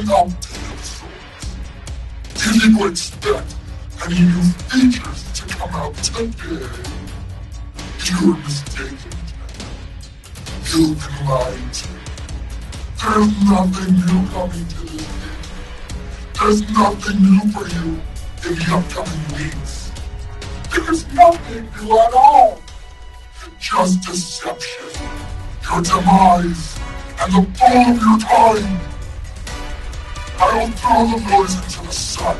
updates. Did you expect any new features to come out today? You're mistaken. You've been lied to. There's nothing new coming to this game. There's nothing new for you in the upcoming weeks. There's nothing new at all. Just deception, your demise, and the fall of your time. I'll throw the noise into the sun,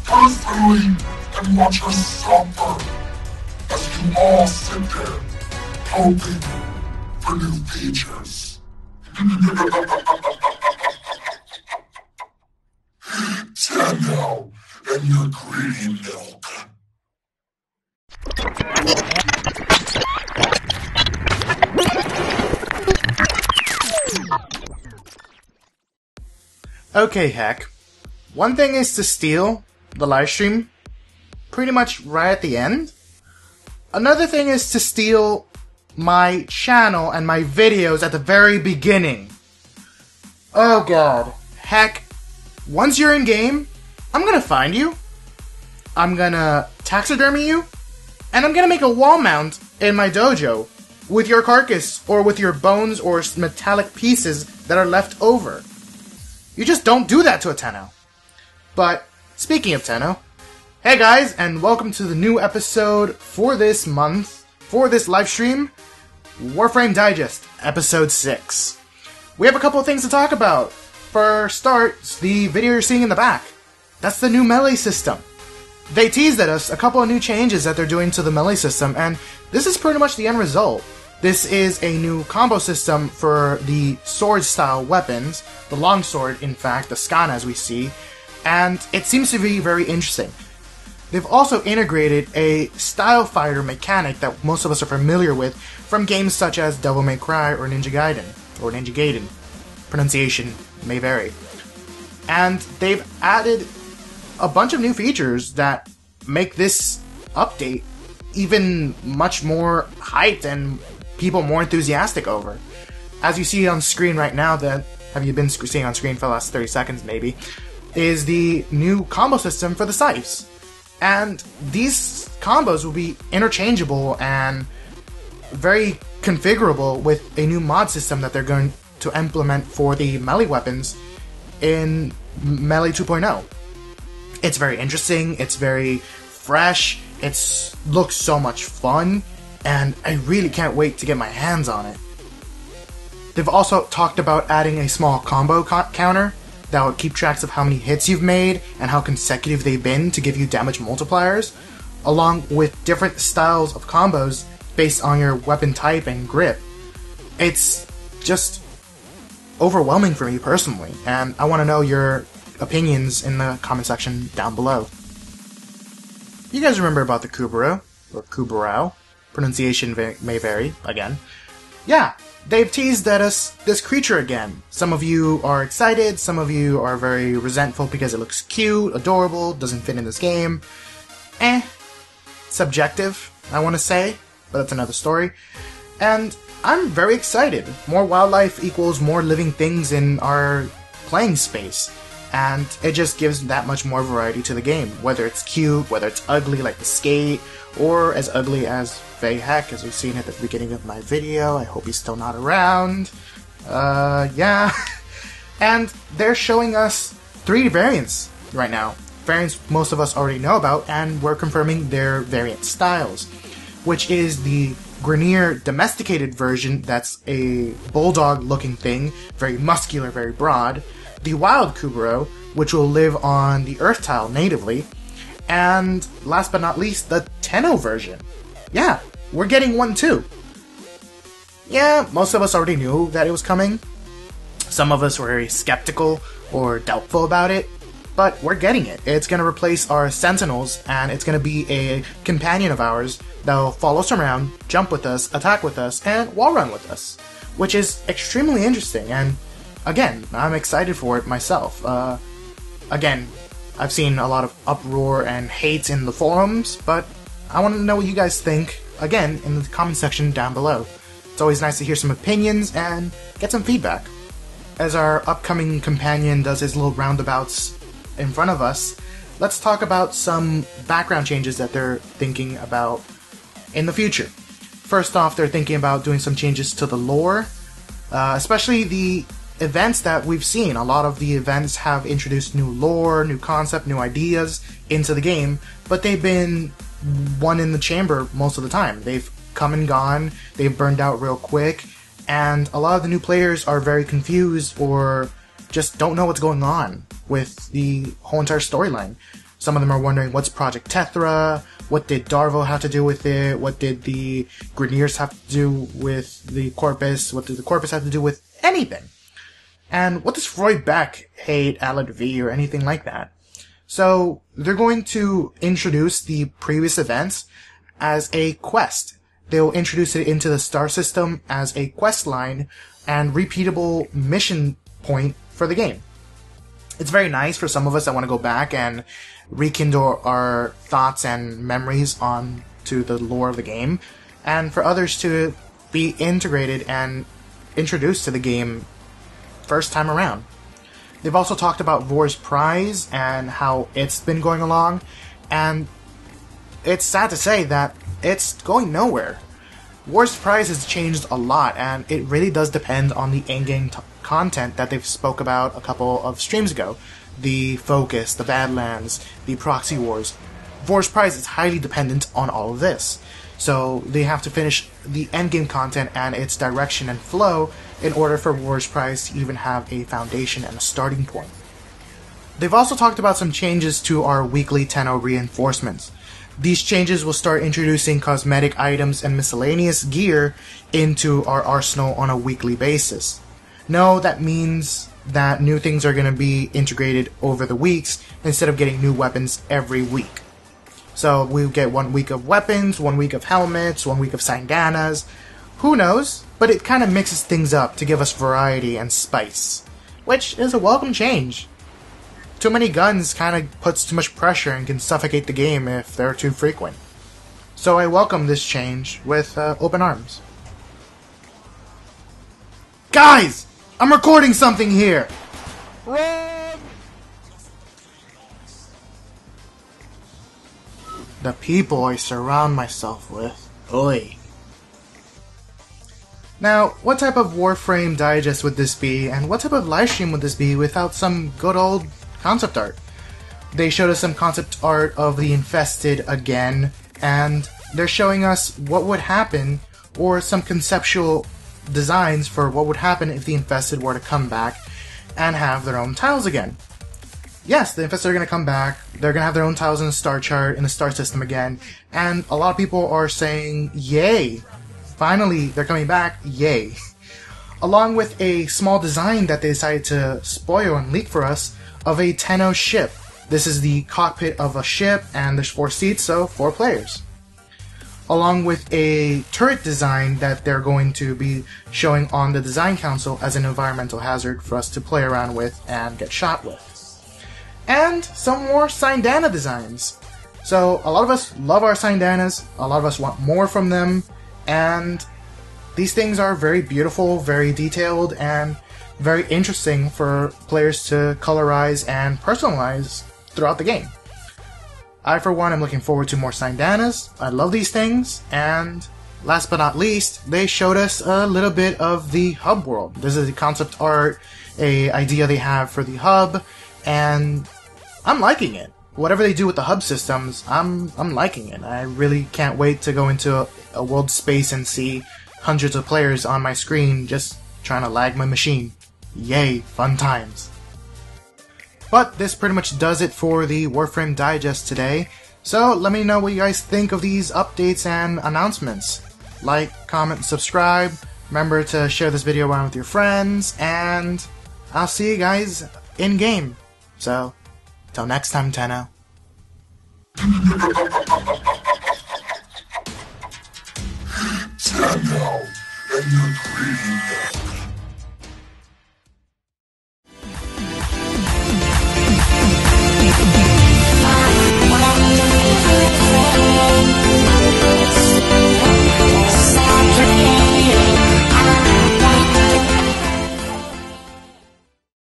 personally, and watch her suffer as you all sit there, hoping for new features. Tenno and your greedy milk. Okay, Heck. One thing is to steal the livestream pretty much right at the end. Another thing is to steal my channel and my videos at the very beginning. Oh god. Heck, once you're in game, I'm gonna find you, I'm gonna taxidermy you, and I'm gonna make a wall mount in my dojo with your carcass or with your bones or metallic pieces that are left over. You just don't do that to a Tenno. But, speaking of Tenno, hey guys, and welcome to the new episode for this month, for this livestream, Warframe Digest, Episode 6. We have a couple of things to talk about. For starts, the video you're seeing in the back. That's the new melee system. They teased at us a couple of new changes that they're doing to the melee system, and this is pretty much the end result. This is a new combo system for the sword-style weapons, the longsword, in fact, the Skana as we see, and it seems to be very interesting. They've also integrated a style fighter mechanic that most of us are familiar with from games such as Devil May Cry or Ninja Gaiden. Pronunciation may vary. And they've added a bunch of new features that make this update even much more hyped and people more enthusiastic over. As you see on screen right now, have you been seeing on screen for the last 30 seconds maybe, is the new combo system for the scythes. And these combos will be interchangeable and very configurable with a new mod system that they're going to implement for the melee weapons in Melee 2.0. It's very interesting, it's very fresh, it looks so much fun, and I really can't wait to get my hands on it. They've also talked about adding a small combo counter that would keep tracks of how many hits you've made and how consecutive they've been to give you damage multipliers, along with different styles of combos based on your weapon type and grip. It's just overwhelming for me personally, and I want to know your opinions in the comment section down below. You guys remember about the Kubrow, or Kubrow, pronunciation may vary, again. Yeah, they've teased at us this creature again. Some of you are excited, some of you are very resentful because it looks cute, adorable, doesn't fit in this game. Subjective, I want to say, but that's another story. And I'm very excited. More wildlife equals more living things in our playing space. And it just gives that much more variety to the game. Whether it's cute, whether it's ugly like the skate, or as ugly as Faye Heck, as we've seen at the beginning of my video. I hope he's still not around. Yeah. And they're showing us 3 variants right now. Variants most of us already know about, and we're confirming their variant styles. Which is the Grenier domesticated version, that's a bulldog-looking thing, very muscular, very broad. The Wild Kubrow, which will live on the Earth tile natively. And last but not least, the Tenno version. Yeah, we're getting one too. Yeah, most of us already knew that it was coming. Some of us were very skeptical or doubtful about it, but we're getting it. It's going to replace our Sentinels, and it's going to be a companion of ours that'll follow us around, jump with us, attack with us, and wall run with us, which is extremely interesting, and again, I'm excited for it myself. Again, I've seen a lot of uproar and hate in the forums, but I want to know what you guys think, again, in the comment section down below. It's always nice to hear some opinions and get some feedback. as our upcoming companion does his little roundabouts in front of us, let's talk about some background changes that they're thinking about in the future. First off, they're thinking about doing some changes to the lore, especially the events that we've seen. A lot of the events have introduced new lore, new concept, new ideas into the game, but they've been one in the chamber most of the time. They've come and gone, they've burned out real quick, and a lot of the new players are very confused or just don't know what's going on with the whole entire storyline. Some of them are wondering, what's Project Tethra? What did Darvo have to do with it? What did the Grineers have to do with the Corpus? What did the Corpus have to do with anything? And what does Roy Beck hate Alad V or anything like that? So they're going to introduce the previous events as a quest. They'll introduce it into the star system as a quest line and repeatable mission point for the game. It's very nice for some of us that want to go back and rekindle our thoughts and memories on to the lore of the game, and for others to be integrated and introduced to the game first time around. They've also talked about Vor's Prize and how it's been going along, and it's sad to say that it's going nowhere. War's Prize has changed a lot, and it really does depend on the in-game content that they've spoke about a couple of streams ago. The Focus, the Badlands, the Proxy Wars. War's Prize is highly dependent on all of this. So they have to finish the endgame content and its direction and flow in order for War's Prize to even have a foundation and a starting point. They've also talked about some changes to our weekly Tenno reinforcements. These changes will start introducing cosmetic items and miscellaneous gear into our arsenal on a weekly basis. No, that means that new things are going to be integrated over the weeks instead of getting new weapons every week. So we'll get 1 week of weapons, 1 week of helmets, 1 week of sandanas. Who knows? But it kind of mixes things up to give us variety and spice, which is a welcome change. Too many guns kind of puts too much pressure and can suffocate the game if they're too frequent. So I welcome this change with open arms. Guys! I'm recording something here! Run! The people I surround myself with. Oi. Now, what type of Warframe digest would this be, and what type of livestream would this be without some good old concept art? They showed us some concept art of the Infested again, and they're showing us what would happen, or some conceptual designs for what would happen if the Infested were to come back and have their own tiles again. Yes, the Infested are going to come back, they're going to have their own tiles in the star chart, in the star system again, and a lot of people are saying, yay! Finally, they're coming back, yay! Along with a small design that they decided to spoil and leak for us of a Tenno ship. This is the cockpit of a ship, and there's 4 seats, so 4 players. Along with a turret design that they're going to be showing on the design council as an environmental hazard for us to play around with and get shot with. And some more Sindana designs. So a lot of us love our Sindanas, a lot of us want more from them, and these things are very beautiful, very detailed, and very interesting for players to colorize and personalize throughout the game. I, for one, am looking forward to more Sindanas. I love these things, and last but not least, they showed us a little bit of the hub world. This is the concept art, a idea they have for the hub, and I'm liking it. Whatever they do with the hub systems, I'm liking it. I really can't wait to go into a world space and see hundreds of players on my screen just trying to lag my machine. Yay, fun times. But this pretty much does it for the Warframe Digest today, so let me know what you guys think of these updates and announcements. Like, comment, subscribe, remember to share this video around with your friends, and I'll see you guys in-game. So, till next time, Tenno. Tenno, and your green